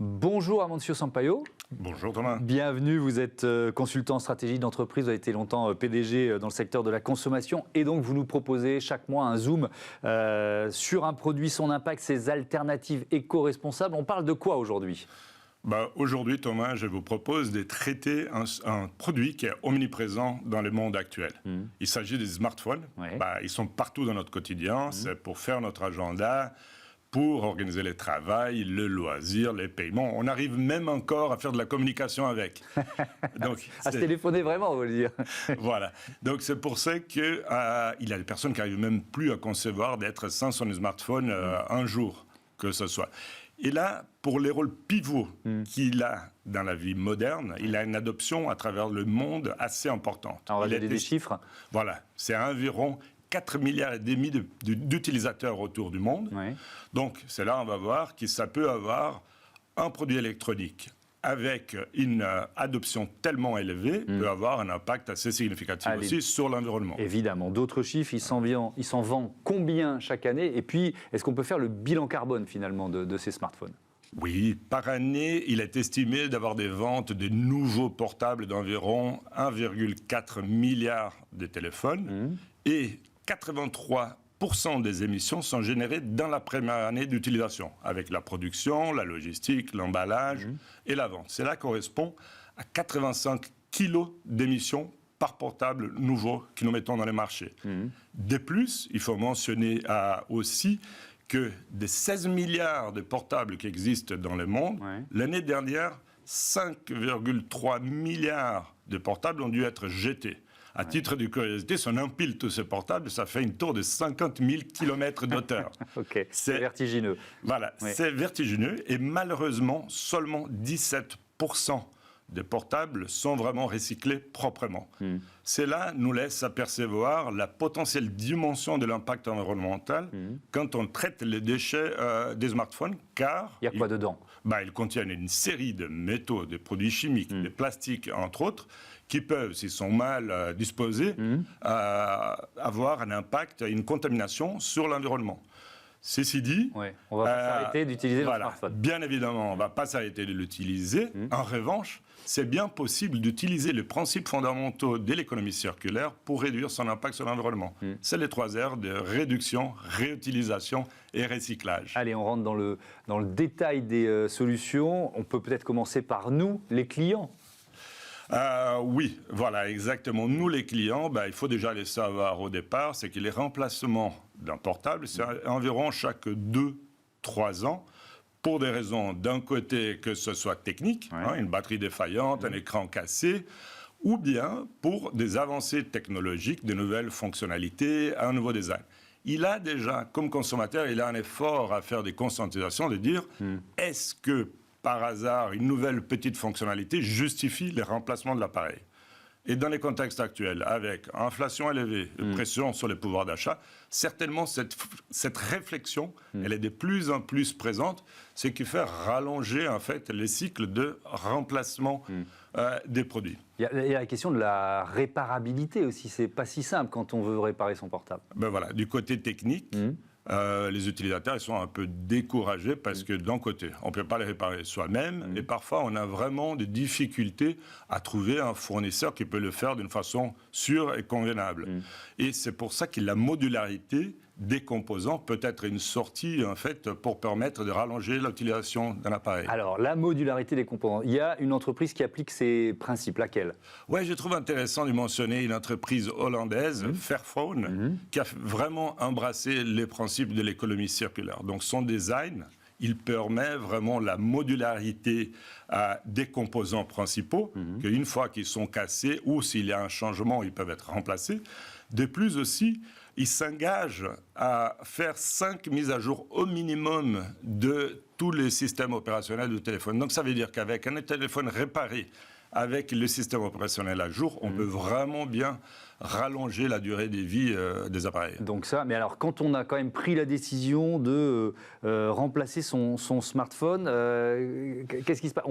Bonjour Amancio Sampaio. Bonjour Thomas. Bienvenue, vous êtes consultant en stratégie d'entreprise, vous avez été longtemps PDG dans le secteur de la consommation et donc vous nous proposez chaque mois un zoom sur un produit, son impact, ses alternatives éco-responsables. On parle de quoi aujourd'hui ? Aujourd'hui, Thomas, je vous propose de traiter un produit qui est omniprésent dans le monde actuel. Il s'agit des smartphones. Ouais. Ils sont partout dans notre quotidien. C'est pour faire notre agenda, pour organiser le travail, le loisir, les paiements. On arrive même encore à faire de la communication avec. Donc, à se téléphoner vraiment, on veut le dire. Voilà. Donc, c'est pour ça qu'il y a des personnes qui n'arrivent même plus à concevoir d'être sans son smartphone un jour, que ce soit. Et là, pour les rôles pivots qu'il a dans la vie moderne, il a une adoption à travers le monde assez importante. Alors, on va donner des chiffres. Voilà. C'est environ 4,5 milliards d'utilisateurs autour du monde. Ouais. Donc, c'est là on va voir que ça peut avoir un produit électronique avec une adoption tellement élevée, peut avoir un impact assez significatif aussi sur l'environnement. Évidemment. D'autres chiffres, il s'en vend combien chaque année ? Et puis, est-ce qu'on peut faire le bilan carbone finalement de ces smartphones ? Oui, par année, il est estimé d'avoir des ventes de nouveaux portables d'environ 1,4 milliard de téléphones et 83% des émissions sont générées dans la première année d'utilisation, avec la production, la logistique, l'emballage et la vente. Cela correspond à 85 kilos d'émissions par portable nouveau que nous mettons dans les marchés. De plus, il faut mentionner aussi que des 16 milliards de portables qui existent dans le monde, l'année dernière, 5,3 milliards de portables ont dû être jetés. À titre de curiosité, si on empile tous ces portables, ça fait une tour de 50 000 km d'auteur. Ok, c'est vertigineux. Voilà, c'est vertigineux. Et malheureusement, seulement 17% des portables sont vraiment recyclés proprement. Cela nous laisse apercevoir la potentielle dimension de l'impact environnemental quand on traite les déchets des smartphones, car... Il y a quoi dedans ? Ils contiennent une série de métaux, de produits chimiques, de plastiques, entre autres, qui peuvent, s'ils sont mal disposés, avoir un impact, une contamination sur l'environnement. Ceci dit... on ne va pas s'arrêter d'utiliser le smartphone. Bien évidemment, on ne va pas s'arrêter de l'utiliser. En revanche, c'est bien possible d'utiliser les principes fondamentaux de l'économie circulaire pour réduire son impact sur l'environnement. C'est les 3 R de réduction, réutilisation et recyclage. Allez, on rentre dans le détail des solutions. On peut peut-être commencer par nous, les clients. Oui, voilà, exactement. Nous, les clients, il faut déjà les savoir au départ, c'est que les remplacements d'un portable, c'est environ chaque 2-3 ans, pour des raisons, d'un côté, que ce soit technique, une batterie défaillante, un écran cassé, ou bien pour des avancées technologiques, de nouvelles fonctionnalités, un nouveau design. Il a déjà, comme consommateur, il a un effort à faire des conscientisations, de dire, est-ce que par hasard, une nouvelle petite fonctionnalité justifie le remplacement de l'appareil. Et dans les contextes actuels, avec inflation élevée, pression sur les pouvoirs d'achat, certainement cette réflexion, elle est de plus en plus présente, ce qui fait rallonger en fait les cycles de remplacement des produits. Il y a la question de la réparabilité aussi, c'est pas si simple quand on veut réparer son portable. Voilà, du côté technique, les utilisateurs ils sont un peu découragés parce que d'un côté, on ne peut pas les réparer soi-même et parfois on a vraiment des difficultés à trouver un fournisseur qui peut le faire d'une façon sûre et convenable. Et c'est pour ça que la modularité des composants peut être une sortie en fait pour permettre de rallonger l'utilisation d'un appareil. Alors, la modularité des composants, il y a une entreprise qui applique ces principes, laquelle ? Oui, je trouve intéressant de mentionner une entreprise hollandaise, Fairphone, qui a vraiment embrassé les principes de l'économie circulaire. Donc son design, il permet vraiment la modularité des composants principaux, qu'une fois qu'ils sont cassés ou s'il y a un changement, ils peuvent être remplacés. De plus aussi, il s'engage à faire 5 mises à jour au minimum de tous les systèmes opérationnels du téléphone. Donc ça veut dire qu'avec un téléphone réparé, avec le système opérationnel à jour, on peut vraiment bien rallonger la durée de vie des appareils. Donc ça, mais alors quand on a quand même pris la décision de remplacer son smartphone, qu'est-ce qui se passe ?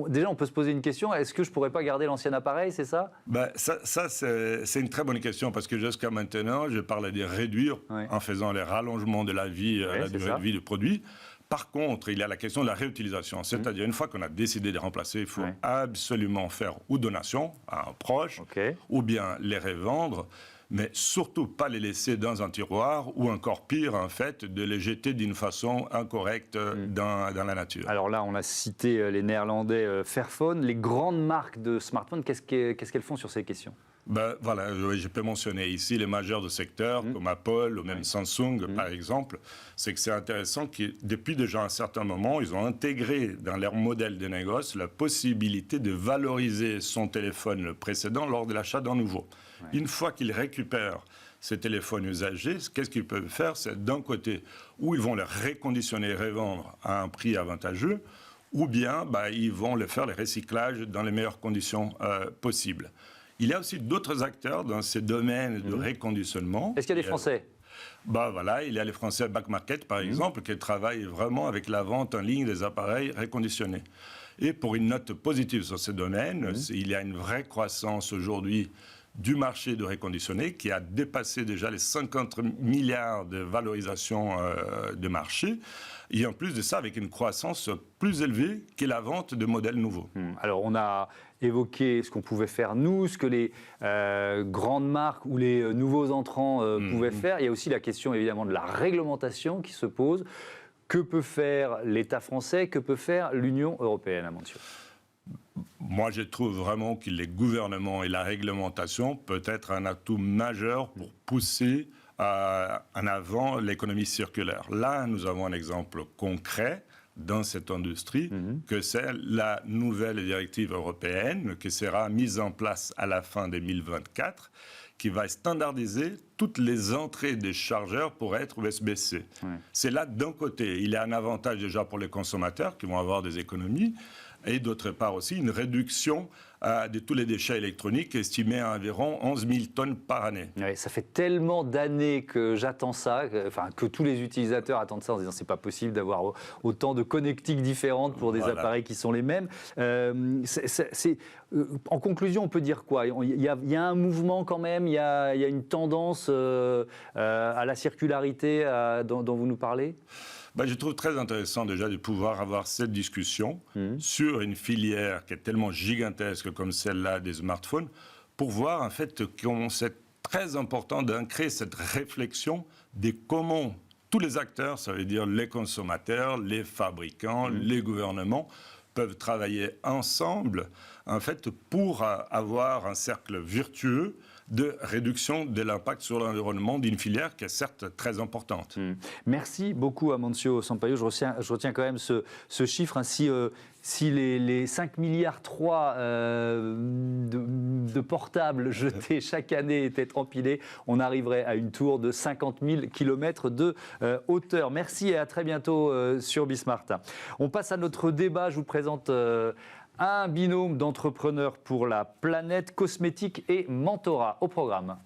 Déjà, on peut se poser une question, est-ce que je ne pourrais pas garder l'ancien appareil, c'est ça ? Ça c'est une très bonne question, parce que jusqu'à maintenant, je parlais de réduire en faisant les rallongements de la vie, la durée de vie du produit. Par contre, il y a la question de la réutilisation. C'est-à-dire, une fois qu'on a décidé de remplacer, il faut absolument faire ou donation à un proche, ou bien les revendre, mais surtout pas les laisser dans un tiroir, ou encore pire, en fait, de les jeter d'une façon incorrecte dans la nature. Alors là, on a cité les Néerlandais Fairphone. Les grandes marques de smartphones, qu'est-ce qu'elles font sur ces questions ? Voilà, je peux mentionner ici les majeurs de secteur comme Apple ou même Samsung par exemple. C'est que c'est intéressant que depuis déjà un certain moment, ils ont intégré dans leur modèle de négoce la possibilité de valoriser son téléphone précédent lors de l'achat d'un nouveau. Une fois qu'ils récupèrent ces téléphones usagés, qu'est-ce qu'ils peuvent faire? C'est d'un côté où ils vont les reconditionner et revendre à un prix avantageux, ou bien ils vont les faire les recyclages dans les meilleures conditions possibles. Il y a aussi d'autres acteurs dans ces domaines de reconditionnement. Est-ce qu'il y a des Français ? Voilà, il y a les Français Back Market, par exemple, qui travaillent vraiment avec la vente en ligne des appareils réconditionnés. Et pour une note positive sur ces domaines, il y a une vraie croissance aujourd'hui du marché de réconditionné qui a dépassé déjà les 50 milliards de valorisation de marché. Et en plus de ça, avec une croissance plus élevée que la vente de modèles nouveaux. Alors, on a évoqué ce qu'on pouvait faire nous, ce que les grandes marques ou les nouveaux entrants pouvaient faire. Il y a aussi la question, évidemment, de la réglementation qui se pose. Que peut faire l'État français? Que peut faire l'Union européenne, Amancio? Moi, je trouve vraiment que les gouvernements et la réglementation peut être un atout majeur pour pousser en avant l'économie circulaire. Là, nous avons un exemple concret dans cette industrie, que c'est la nouvelle directive européenne qui sera mise en place à la fin 2024, qui va standardiser toutes les entrées des chargeurs pour être USB-C. C'est là, d'un côté, il y a un avantage déjà pour les consommateurs qui vont avoir des économies, et d'autre part aussi une réduction de tous les déchets électroniques estimés à environ 11 000 tonnes par année. Oui, ça fait tellement d'années que j'attends ça, que tous les utilisateurs attendent ça en se disant c'est pas possible d'avoir autant de connectiques différentes pour des appareils qui sont les mêmes. En conclusion, on peut dire quoi? Il y a un mouvement quand même, il y a une tendance à la circularité dont vous nous parlez? Je trouve très intéressant déjà de pouvoir avoir cette discussion sur une filière qui est tellement gigantesque comme celle-là des smartphones, pour voir en fait comment c'est très important d'ancrer cette réflexion de comment tous les acteurs, ça veut dire les consommateurs, les fabricants, les gouvernements, peuvent travailler ensemble en fait pour avoir un cercle vertueux de réduction de l'impact sur l'environnement d'une filière qui est certes très importante. Merci beaucoup Amancio Sampaio. Je retiens quand même ce chiffre. Si les 5 milliards 3 de portables jetés chaque année étaient empilés, on arriverait à une tour de 50 000 km de hauteur. Merci et à très bientôt sur Bismart. On passe à notre débat. Je vous présente un binôme d'entrepreneurs pour la planète, cosmétique et mentorat au programme.